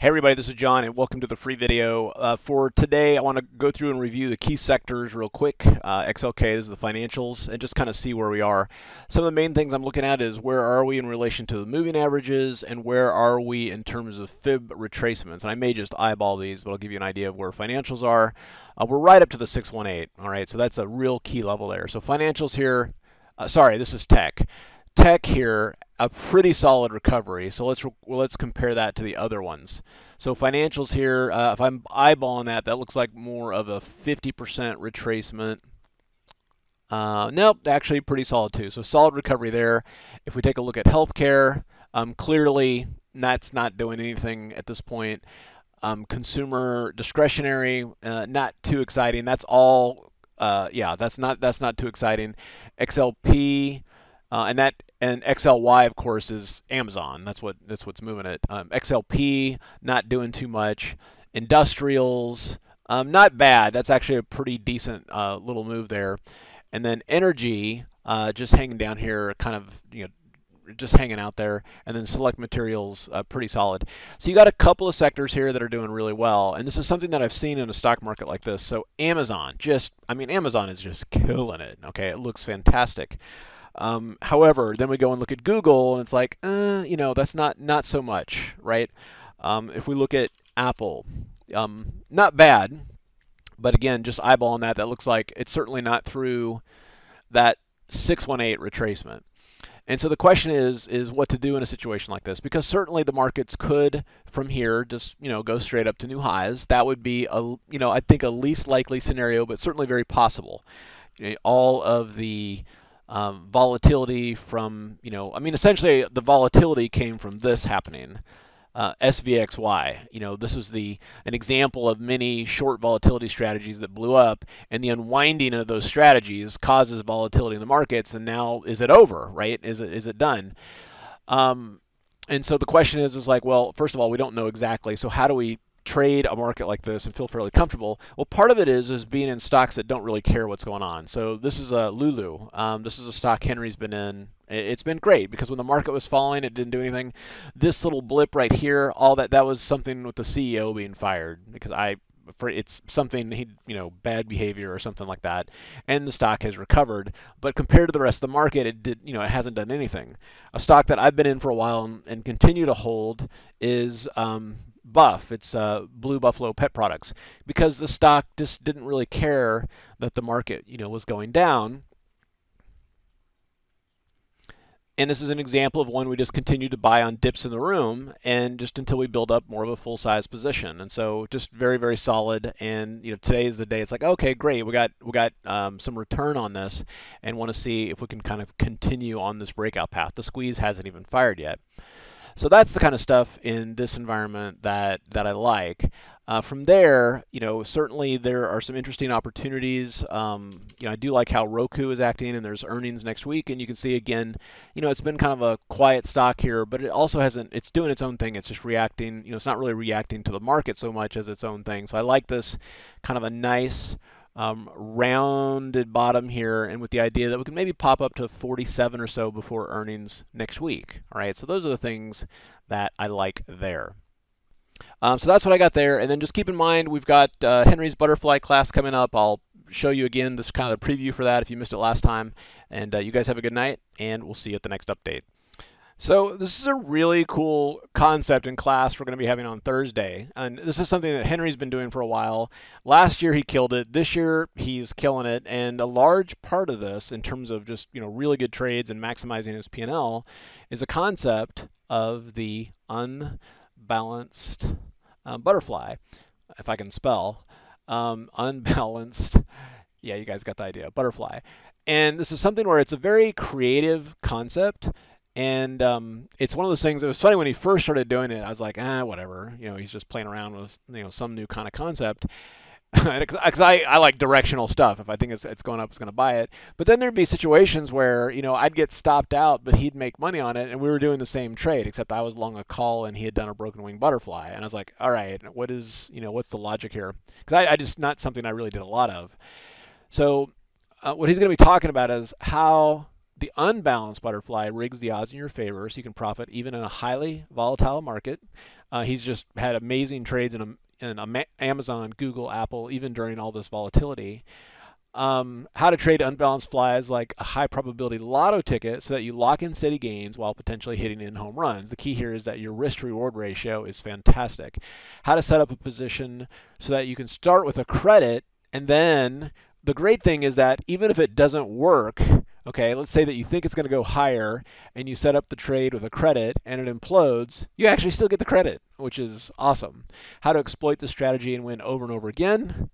Hey everybody, this is John and welcome to the free video. For today, I want to go through and review the key sectors real quick. XLK is the financials and just kind of see where we are. Some of the main things I'm looking at is where are we in relation to the moving averages and where are we in terms of fib retracements. And I may just eyeball these, but I'll give you an idea of where financials are. We're right up to the 618, all right? So that's a real key level there. So financials here, sorry, this is tech. Tech here, a pretty solid recovery. So let's compare that to the other ones. So financials here, if I'm eyeballing that, that looks like more of a 50% retracement. Nope, actually pretty solid too. So solid recovery there. If we take a look at healthcare, clearly that's not doing anything at this point. Consumer discretionary, not too exciting. That's all. Yeah, that's not too exciting. XLP. And XLY, of course, is Amazon. That's what's moving it. XLP not doing too much. Industrials not bad. That's actually a pretty decent little move there. And then energy just hanging down here, kind of just hanging out there. And then select materials pretty solid. So you got a couple of sectors here that are doing really well. And this is something that I've seen in a stock market like this. So Amazon, Amazon is just killing it. Okay, it looks fantastic. However, then we go and look at Google, and it's like, that's not so much, right? If we look at Apple, not bad, but again, just eyeballing that, that looks like it's certainly not through that 618 retracement. And so the question is what to do in a situation like this, because certainly the markets could, from here, just go straight up to new highs. That would be I think a least likely scenario, but certainly very possible. All of the volatility from, essentially the volatility came from this happening. SVXY, this is an example of many short volatility strategies that blew up, and the unwinding of those strategies causes volatility in the markets. And now, is it over, right? Is it done? And so the question is like, well, first of all, we don't know exactly. So how do we trade a market like this and feel fairly comfortable? Well, part of it is being in stocks that don't really care what's going on. So this is a Lulu. This is a stock Henry's been in. It's been great because when the market was falling, it didn't do anything. This little blip right here, all that was something with the CEO being fired, because it's something bad behavior or something like that, and the stock has recovered. But compared to the rest of the market, it hasn't done anything. A stock that I've been in for a while and continue to hold is Buff. It's Blue Buffalo Pet Products, because the stock just didn't really care that the market was going down. And this is an example of one we just continued to buy on dips in the room, and just until we build up more of a full-size position. And so just very, very solid. And today is the day. It's like, okay, great, we got some return on this, and want to see if we can kind of continue on this breakout path. The squeeze hasn't even fired yet. So that's the kind of stuff in this environment that I like. From there, certainly there are some interesting opportunities. I do like how Roku is acting, and there's earnings next week, and you can see again, it's been kind of a quiet stock here, but it also it's doing its own thing. It's just reacting. It's not really reacting to the market so much as its own thing. So I like this kind of a nice rounded bottom here, and with the idea that we can maybe pop up to 47 or so before earnings next week. All right, so those are the things that I like there. So that's what I got there. And then just keep in mind, we've got Henry's Butterfly class coming up. I'll show you again this kind of the preview for that if you missed it last time. And you guys have a good night, and we'll see you at the next update. So this is a really cool concept in class we're going to be having on Thursday. And this is something that Henry's been doing for a while. Last year he killed it. This year he's killing it. And a large part of this, in terms of just really good trades and maximizing his P&L, is a concept of the unbalanced butterfly, if I can spell. Unbalanced, yeah, you guys got the idea, butterfly. And this is something where it's a very creative concept. And it's one of those things. It was funny when he first started doing it. I was like, whatever. He's just playing around with some new kind of concept. Because I like directional stuff. If I think it's going up, it's going to buy it. But then there'd be situations where I'd get stopped out, but he'd make money on it, and we were doing the same trade, except I was long a call and he had done a broken wing butterfly. And I was like, all right, what's the logic here? Because I just not something I really did a lot of. So what he's going to be talking about is how The unbalanced butterfly rigs the odds in your favor so you can profit even in a highly volatile market. He's just had amazing trades in Amazon, Google, Apple, even during all this volatility. How to trade unbalanced flies like a high probability lotto ticket so that you lock in steady gains while potentially hitting in home runs. The key here is that your risk to reward ratio is fantastic. How to set up a position so that you can start with a credit, and then the great thing is that even if it doesn't work, okay, let's say that you think it's going to go higher and you set up the trade with a credit and it implodes, you actually still get the credit, which is awesome. How to exploit the strategy and win over and over again.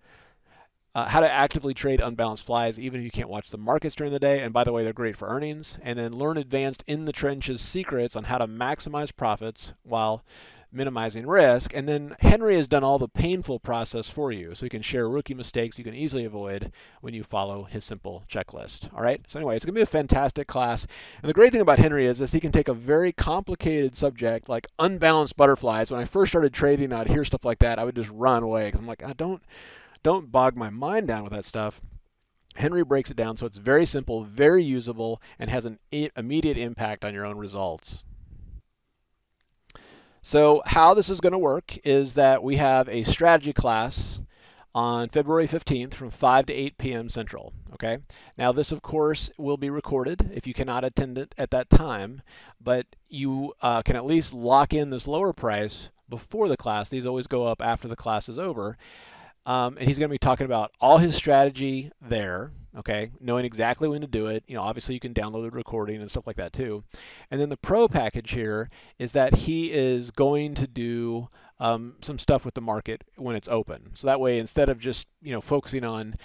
How to actively trade unbalanced flies even if you can't watch the markets during the day. And by the way, they're great for earnings. And then learn advanced in the trenches secrets on how to maximize profits while minimizing risk. And then Henry has done all the painful process for you, so he can share rookie mistakes you can easily avoid when you follow his simple checklist. All right, so anyway, it's going to be a fantastic class. And the great thing about Henry is he can take a very complicated subject like unbalanced butterflies. When I first started trading, I'd hear stuff like that, I would just run away because I'm like, don't bog my mind down with that stuff. Henry breaks it down so it's very simple, very usable, and has an immediate impact on your own results. So how this is going to work is that we have a strategy class on February 15th from 5 to 8 p.m. Central. Okay. Now this, of course, will be recorded if you cannot attend it at that time, but you can at least lock in this lower price before the class. These always go up after the class is over. And he's going to be talking about all his strategy there, okay, knowing exactly when to do it. You know, obviously you can download the recording and stuff like that too. And then the pro package here is that he is going to do some stuff with the market when it's open. So that way, instead of just, focusing on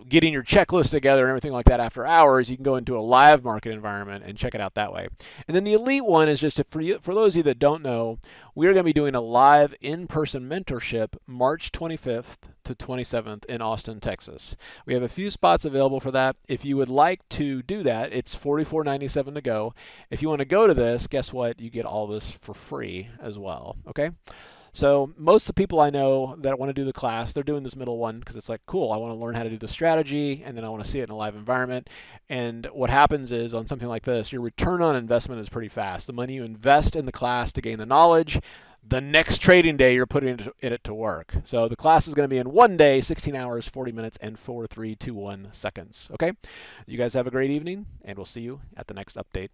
getting your checklist together and everything like that after hours, you can go into a live market environment and check it out that way. And then the elite one is just for those of you that don't know, we're going to be doing a live in-person mentorship March 25th to 27th in Austin, Texas. We have a few spots available for that. If you would like to do that, it's $44.97 to go. If you want to go to this, guess what? You get all this for free as well, okay? So most of the people I know that want to do the class, they're doing this middle one because it's like, cool, I want to learn how to do the strategy, and then I want to see it in a live environment. And what happens is on something like this, your return on investment is pretty fast. The money you invest in the class to gain the knowledge, the next trading day you're putting it to work. So the class is going to be in 1 day, 16 hours, 40 minutes, and 4, 3, 2, 1 seconds. Okay? You guys have a great evening, and we'll see you at the next update.